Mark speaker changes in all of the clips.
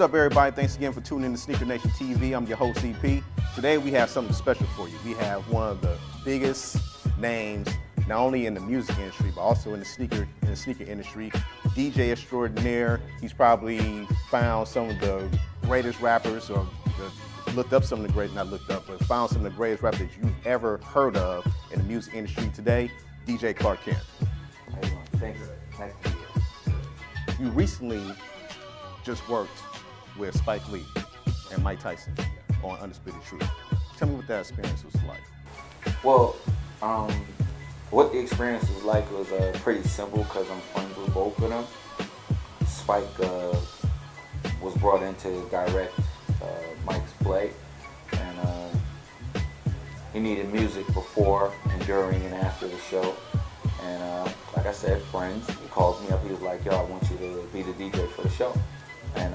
Speaker 1: up, everybody? Thanks again for tuning in to Sneaker Nation TV. I'm your host, EP. Today we have something special for you. We have one of the biggest names, not only in the music industry, but also in the sneaker industry, DJ extraordinaire. He's probably found some of the greatest rappers, or looked up some of the great, not looked up, but found some of the greatest rappers that you've ever heard of in the music industry today, DJ Clark Kent.
Speaker 2: How you doing? Thanks. Nice to be here.
Speaker 1: You recently just worked with Spike Lee and Mike Tyson on Undisputed Truth. Tell me what that experience was like.
Speaker 2: Well, what the experience was like was pretty simple because I'm friends with both of them. Spike was brought in to direct Mike's play, and he needed music before and during and after the show. And like I said, friends, he calls me up, he was like, yo, I want you to be the DJ for the show. And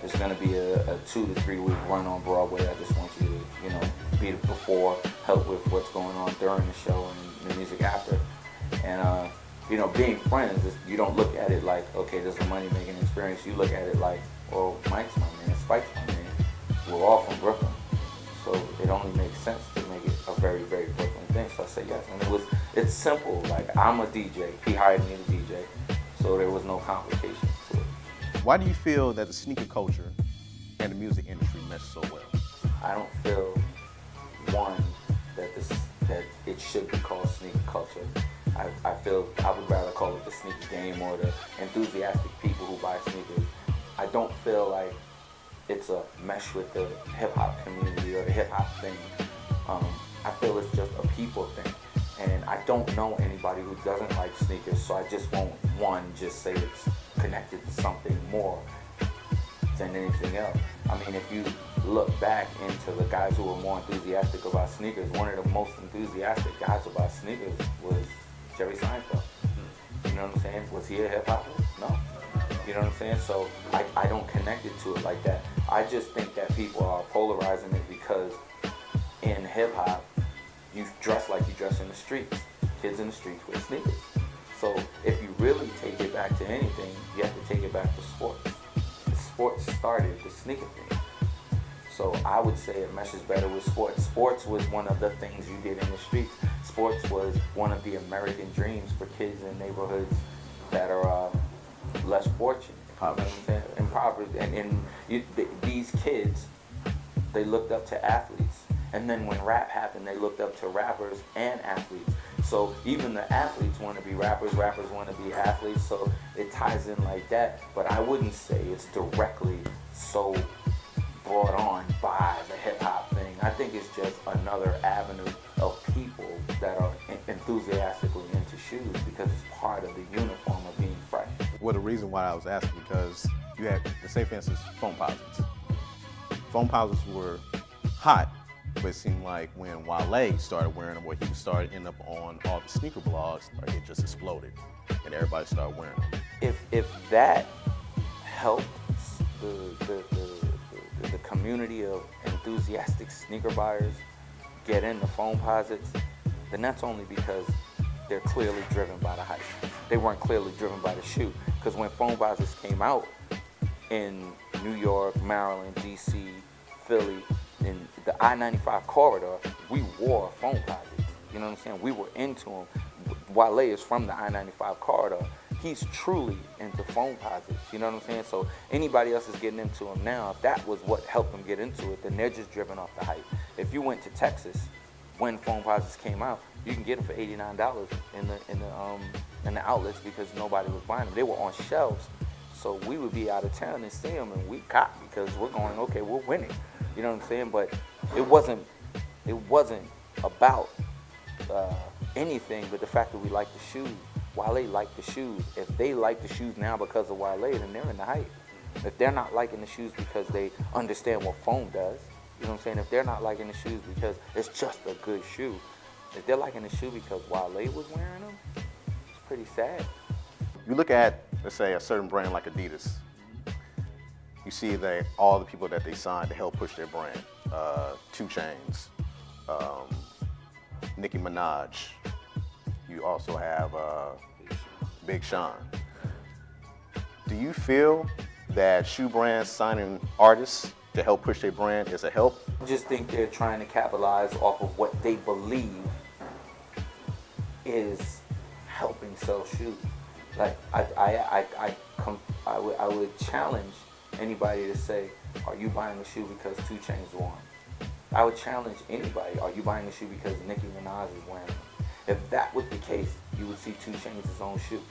Speaker 2: it's gonna be a 2 to 3 week run on Broadway. I just want you to, be the before, help with what's going on during the show and the music after. And being friends, you don't look at it like, okay, this is a money-making experience. You look at it like, well, Mike's my man, Spike's my man. We're all from Brooklyn, so it only makes sense to make it a very, very Brooklyn thing. So I said yes, and it's simple. Like, I'm a DJ. He hired me to DJ, so there was no complications to it.
Speaker 1: Why do you feel that the sneaker culture and the music industry mesh so well?
Speaker 2: I don't feel, one, that it should be called sneaker culture. I feel I would rather call it the sneaker game or the enthusiastic people who buy sneakers. I don't feel like it's a mesh with the hip-hop community or the hip-hop thing. I feel it's just a people thing. And I don't know anybody who doesn't like sneakers, so I just won't, just say it's connected to something more than anything else. I mean, if you look back into the guys who were more enthusiastic about sneakers, one of the most enthusiastic guys about sneakers was Jerry Seinfeld. You know what I'm saying? Was he a hip-hopper? No. You know what I'm saying? So I don't connect it to it like that. I just think that people are polarizing it because in hip-hop, you dress like you dress in the streets. Kids in the streets with sneakers. So if you really take it back to anything, you have to take it back to sports. Sports started the sneaker thing. So I would say it meshes better with sports. Sports was one of the things you did in the streets. Sports was one of the American dreams for kids in neighborhoods that are less fortunate. Impoverished. And these kids, they looked up to athletes. And then when rap happened, they looked up to rappers and athletes. So even the athletes want to be rappers, rappers want to be athletes, so it ties in like that. But I wouldn't say it's directly so brought on by the hip-hop thing. I think it's just another avenue of people that are enthusiastically into shoes because it's part of the uniform of being fresh.
Speaker 1: Well, the reason why I was asking, because you had, say for instance, foam posits. Foam posits were hot. But it seemed like when Wale started wearing them, or he started ending up on all the sneaker blogs, or it just exploded, and everybody started wearing them.
Speaker 2: If that helped the community of enthusiastic sneaker buyers get into foam posits, then that's only because they're clearly driven by the hype. They weren't clearly driven by the shoe, because when foam posits came out in New York, Maryland, DC, Philly, in the I-95 corridor, we wore foam posits. You know what I'm saying? We were into them. Wale is from the I-95 corridor. He's truly into foam posits. You know what I'm saying? So anybody else is getting into them now, if that was what helped them get into it, then they're just driven off the hype. If you went to Texas when foam posits came out, you can get them for $89 in the outlets because nobody was buying them. They were on shelves. So we would be out of town and see them, and we cop because we're going, okay, we're winning. You know what I'm saying? But it wasn't about anything but the fact that we liked the shoes. Wale liked the shoes. If they like the shoes now because of Wale, then they're in the hype. If they're not liking the shoes because they understand what foam does, you know what I'm saying? If they're not liking the shoes because it's just a good shoe, if they're liking the shoe because Wale was wearing them, it's pretty sad.
Speaker 1: You look at, let's say, a certain brand like Adidas. You see all the people that they signed to help push their brand. 2 Chainz, Nicki Minaj. You also have Big Sean. Do you feel that shoe brands signing artists to help push their brand is a help?
Speaker 2: I just think they're trying to capitalize off of what they believe is helping sell shoes. Like I would challenge anybody to say, are you buying a shoe because 2 Chainz won? I would challenge anybody, are you buying a shoe because Nicki Minaj is wearing it? If that was the case, you would see 2 Chainz' own shoe.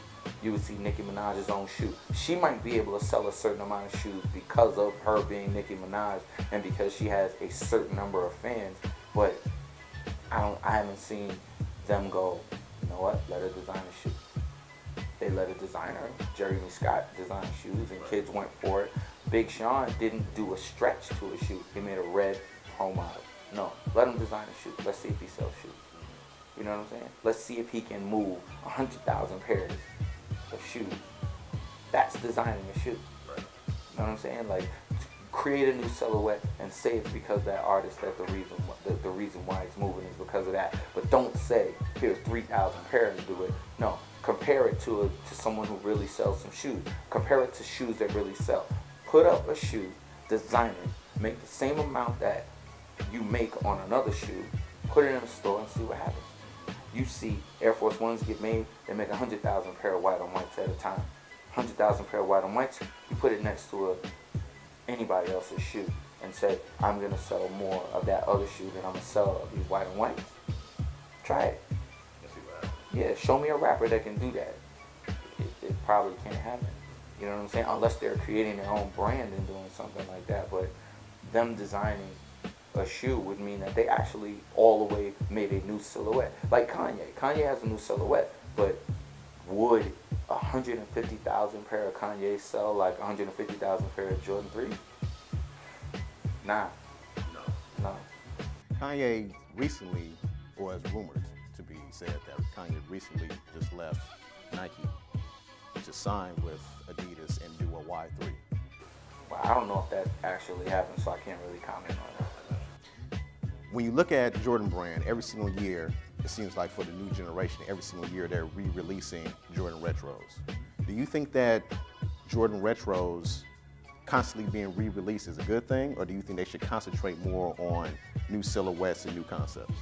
Speaker 2: You would see Nicki Minaj's own shoe. She might be able to sell a certain amount of shoes because of her being Nicki Minaj and because she has a certain number of fans, but I haven't seen them go, you know what, let her design a shoe. They let a designer, Jeremy Scott, design shoes and kids went for it. Big Sean didn't do a stretch to a shoe. He made a red Pro model. No, let him design a shoe. Let's see if he sells shoes. You know what I'm saying? Let's see if he can move 100,000 pairs of shoes. That's designing a shoe. You know what I'm saying? Like, create a new silhouette and say it's because that artist, that the reason why it's moving is because of that. But don't say, here's 3,000 pairs to do it. No, compare it to someone who really sells some shoes. Compare it to shoes that really sell. Put up a shoe, design it, make the same amount that you make on another shoe, put it in a store and see what happens. You see Air Force Ones get made, they make 100,000 pair of white on whites at a time. 100,000 pair of white on whites, you put it next to anybody else's shoe and say, I'm going to sell more of that other shoe than I'm going to sell of these white on whites. Try it. Yeah, show me a rapper that can do that. It probably can't happen. You know what I'm saying? Unless they're creating their own brand and doing something like that. But them designing a shoe would mean that they actually all the way made a new silhouette. Like Kanye. Kanye has a new silhouette, but would 150,000 pair of Kanye sell like 150,000 pair of Jordan 3? Nah. No.
Speaker 1: Kanye recently, or as rumored to be said, that Kanye recently just left Nike to sign with Adidas and do a Y3.
Speaker 2: Well, I don't know if that actually happened, so I can't really comment on that.
Speaker 1: When you look at Jordan Brand, every single year, it seems like for the new generation, every single year they're re-releasing Jordan Retros. Do you think that Jordan Retros constantly being re-released is a good thing, or do you think they should concentrate more on new silhouettes and new concepts?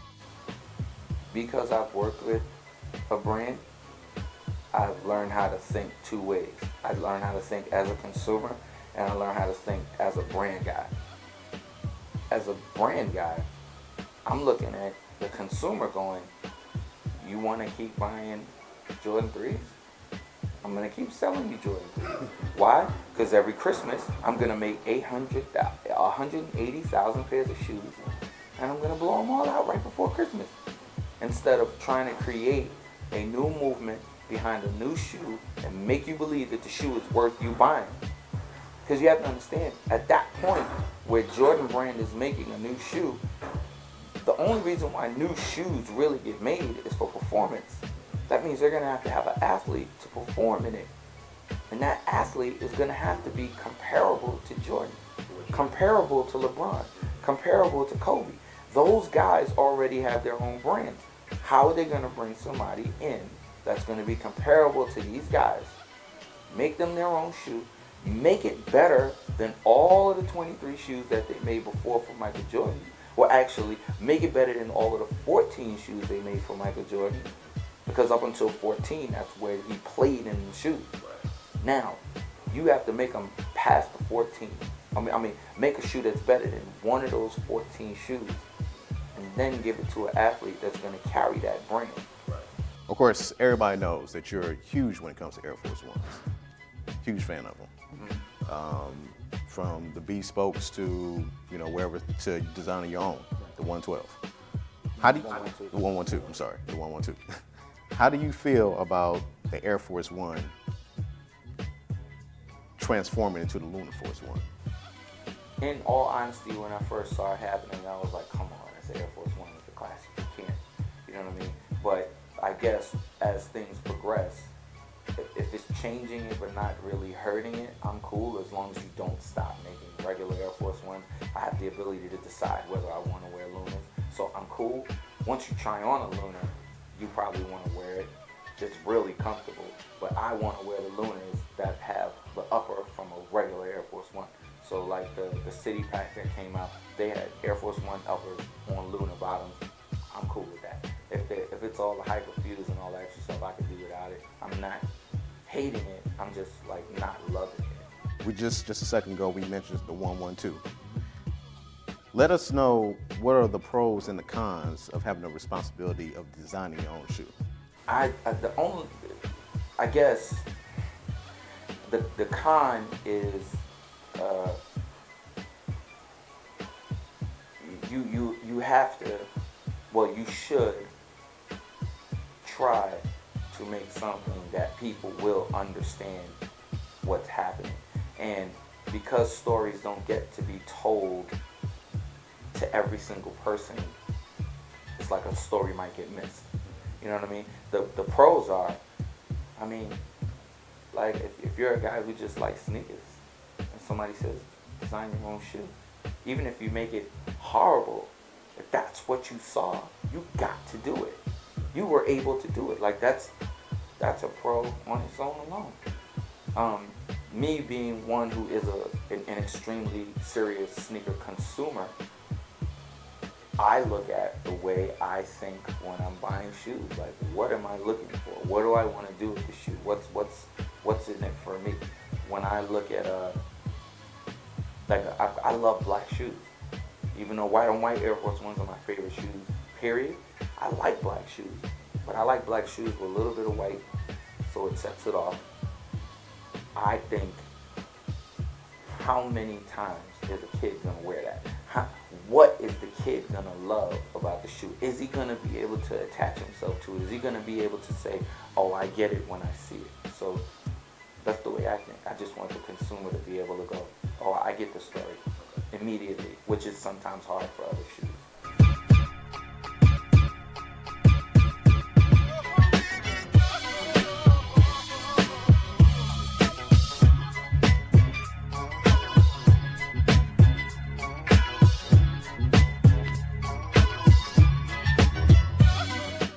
Speaker 2: Because I've worked with a brand, I've learned how to think 2 ways. I learned how to think as a consumer, and I learned how to think as a brand guy. As a brand guy, I'm looking at the consumer going, you want to keep buying Jordan 3s? I'm going to keep selling you Jordan 3s. Why? Because every Christmas, I'm going to make 180,000 pairs of shoes, and I'm going to blow them all out right before Christmas. Instead of trying to create a new movement behind a new shoe and make you believe that the shoe is worth you buying. Because you have to understand, at that point where Jordan Brand is making a new shoe, the only reason why new shoes really get made is for performance. That means they're going to have an athlete to perform in it. And that athlete is going to have to be comparable to Jordan, comparable to LeBron, comparable to Kobe. Those guys already have their own brands. How are they going to bring somebody in that's going to be comparable to these guys, make them their own shoe, make it better than all of the 23 shoes that they made before for Michael Jordan? Or actually, make it better than all of the 14 shoes they made for Michael Jordan. Because up until 14, that's where he played in the shoes. Now, you have to make them past the 14. I mean, make a shoe that's better than one of those 14 shoes. And then give it to an athlete that's going to carry that brand.
Speaker 1: Of course, everybody knows that you're huge when it comes to Air Force Ones. Huge fan of them. Mm-hmm. From the B-spokes to, wherever, to designing your own, the 112. How do you, the 112, I'm sorry, the 112. How do you feel about the Air Force One transforming into the Lunar Force One?
Speaker 2: In all honesty, when I first saw it happening, I was like, come on, it's the Air Force One, it's a classic, you can't, you know what I mean? But I guess as things progress, if it's changing it but not really hurting it, I'm cool as long as you don't stop making regular Air Force Ones. I have the ability to decide whether I want to wear Lunars, so I'm cool. Once you try on a Lunar, you probably want to wear it. It's really comfortable, but I want to wear the Lunars that have the upper from a regular Air So like the city pack that came out, they had Air Force One uppers on lunar bottoms. I'm cool with that. If it's all the hyperfuse and all that extra stuff, I could do without it. I'm not hating it. I'm just like not loving it.
Speaker 1: We just a second ago we mentioned the 112. Let us know what are the pros and the cons of having the responsibility of designing your own shoe.
Speaker 2: I guess the con is you have to, well, you should try to make something that people will understand what's happening. And because stories don't get to be told to every single person, it's like a story might get missed. You know what I mean? The pros are, I mean, like if you're a guy who just likes sneakers and somebody says, design your own shoe, even if you make it horrible, if that's what you saw, you got to do it. You were able to do it. Like that's a pro on its own alone. Me being one who is an extremely serious sneaker consumer, I look at the way I think when I'm buying shoes. Like, what am I looking for? What do I want to do with the shoe? What's in it for me? When I look at I love black shoes. Even though white on white Air Force Ones are my favorite shoes, period. I like black shoes, but I like black shoes with a little bit of white, so it sets it off. I think, how many times is a kid gonna wear that? What is the kid gonna love about the shoe? Is he gonna be able to attach himself to it? Is he gonna be able to say, oh, I get it when I see it? So that's the way I think. I just want the consumer to be able to go, oh, I get the story immediately, which is sometimes hard for other shoes.